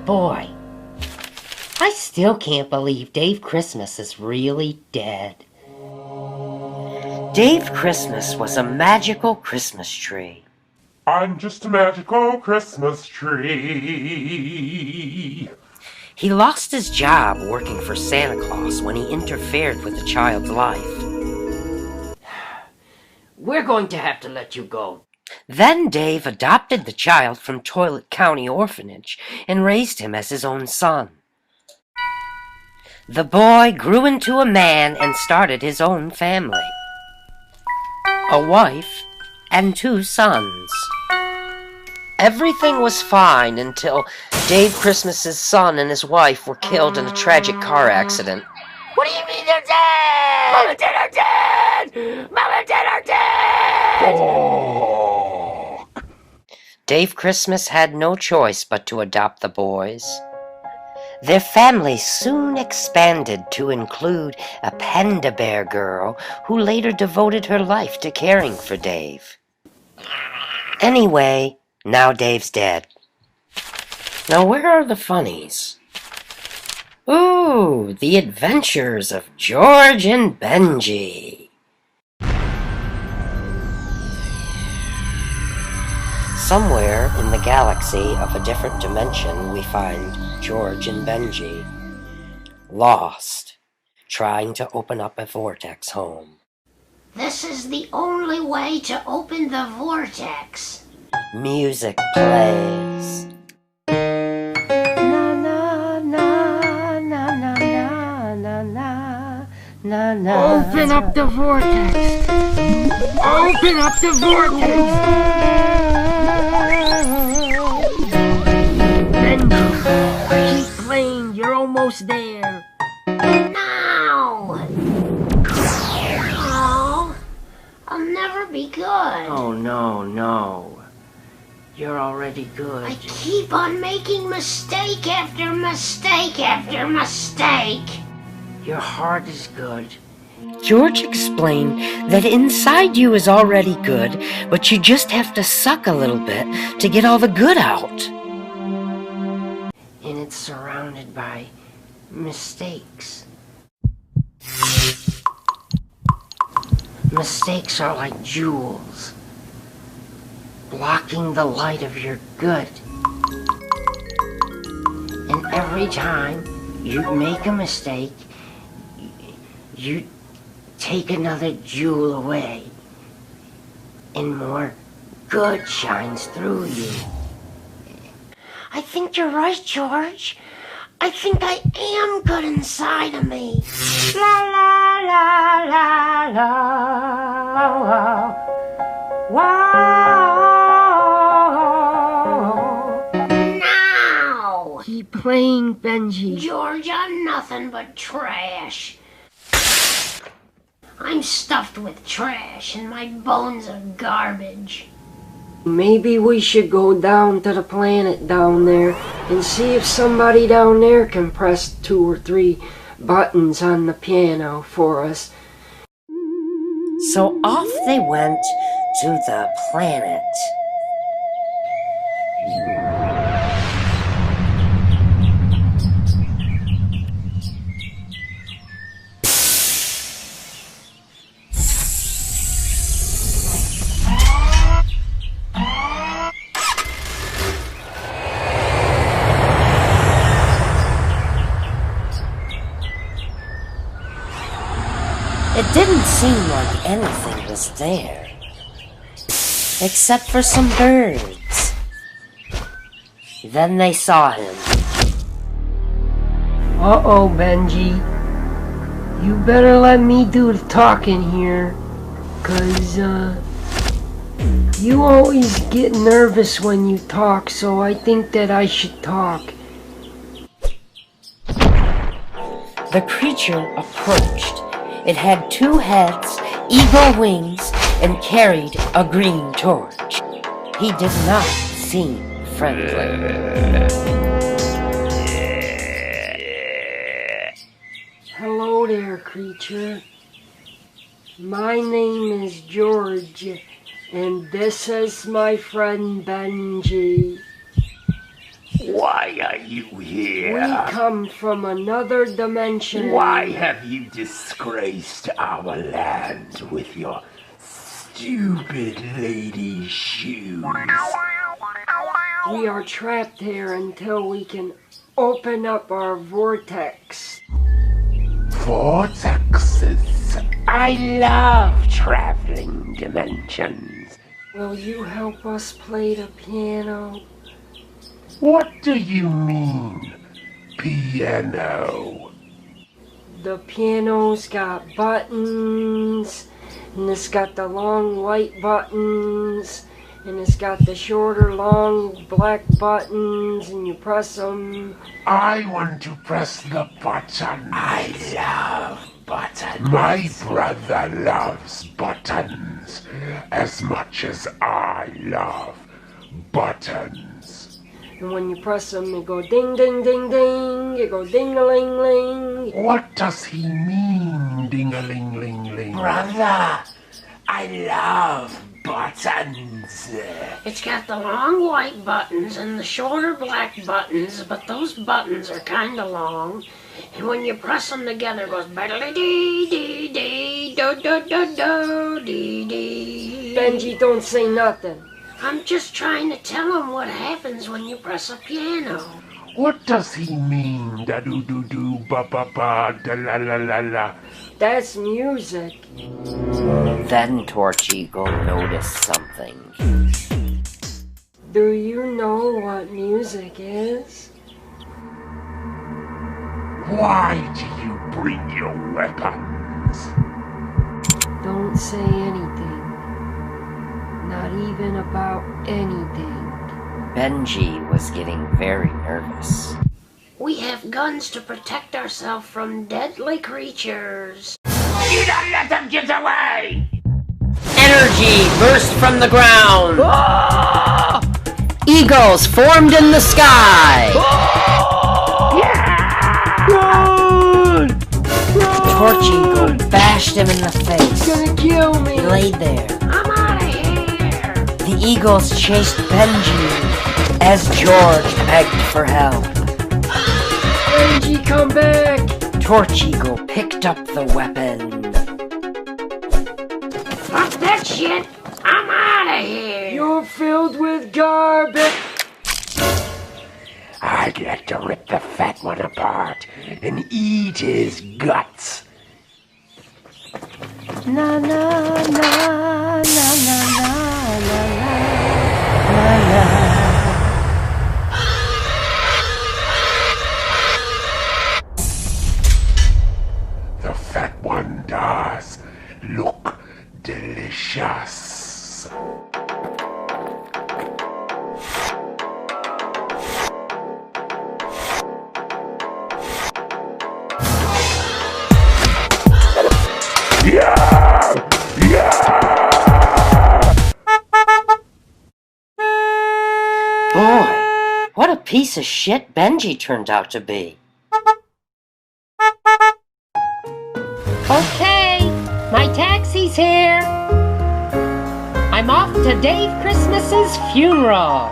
Boy, I still can't believe Dave Christmas is really dead. Dave Christmas was a magical Christmas tree. I'm just a magical Christmas tree. He lost his job working for Santa Claus when he interfered with a child's life. We're going to have to let you go. Then Dave adopted the child from Toilet County Orphanage and raised him as his own son. The boy grew into a man and started his own family. A wife and 2 sons. Everything was fine until Dave Christmas's son and his wife were killed in a tragic car accident. What do you mean they're dead? Mom and Dad are dead! Mom and Dad are dead! Oh. Dave Christmas had no choice but to adopt the boys. Their family soon expanded to include a panda bear girl who later devoted her life to caring for Dave. Anyway, now Dave's dead. Now where are the funnies? Ooh, The Adventures of George and Benji. Somewhere in the galaxy of a different dimension we find George and Benji, lost, trying to open up a vortex home. This is the only way to open the vortex. Music plays. Na na na na na na na na na. Open up the vortex. Open up the vortex. Benji, keep playing. You're almost there. No. Oh, I'll never be good. Oh no. You're already good. I keep on making mistake after mistake after mistake. Your heart is good. George explained that inside you is already good, but you just have to suck a little bit to get all the good out. And it's surrounded by mistakes. Mistakes are like jewels, blocking the light of your good. And every time you make a mistake, you take another jewel away, and more good shines through you. I think you're right, George. I think I am good inside of me. La la la la la. Wow. Now. Keep playing, Benji. George, I'm nothing but trash. I'm stuffed with trash and my bones are garbage. Maybe we should go down to the planet down there and see if somebody down there can press 2 or 3 buttons on the piano for us. So off they went to the planet. It didn't seem like anything was there, except for some birds. Then they saw him. Uh-oh, Benji. You better let me do the talking here, 'cause, you always get nervous when you talk, so I think that I should talk. The creature approached. It had 2 heads, eagle wings, and carried a green torch. He did not seem friendly. Hello there, creature. My name is George, and this is my friend Benji. Why are you here? We come from another dimension. Why have you disgraced our land with your stupid lady shoes? We are trapped here until we can open up our vortex. Vortexes. I love traveling dimensions. Will you help us play the piano? What do you mean, piano? The piano's got buttons, and it's got the long white buttons, and it's got the shorter long black buttons, and you press them. I want to press the button. I love buttons. My brother loves buttons as much as I love buttons. And when you press them, they go ding, ding, ding, ding. You go ding-a-ling-ling. What does he mean, ding-a-ling-ling-ling? Brother, I love buttons. It's got the long white buttons and the shorter black buttons, but those buttons are kind of long. And when you press them together, it goes ba-da-dee-dee-dee, do-do-do-do-dee-dee. Benji, don't say nothing. I'm just trying to tell him what happens when you press a piano. What does he mean, da-do-do-do, ba-ba-ba, da-la-la-la-la? That's music. Then Torch Eagle noticed something. Do you know what music is? Why do you bring your weapons? Don't say anything. Not even about anything. Benji was getting very nervous. We have guns to protect ourselves from deadly creatures. You don't let them get away! Energy burst from the ground. Eagles formed in the sky. Torch Eagle bashed him in the face. He's gonna kill me. He laid there. I'm out of here. The Eagles chased Benji as George begged for help. Benji, come back. Torch Eagle picked up the weapon. Fuck that shit. I'm out of here. You're filled with garbage. I'd like to rip the fat one apart and eat his guts. Na na na na na na na na na. The fat one does look delicious. Yeah! Boy, what a piece of shit Benji turned out to be. Okay, my taxi's here. I'm off to Dave Christmas's funeral.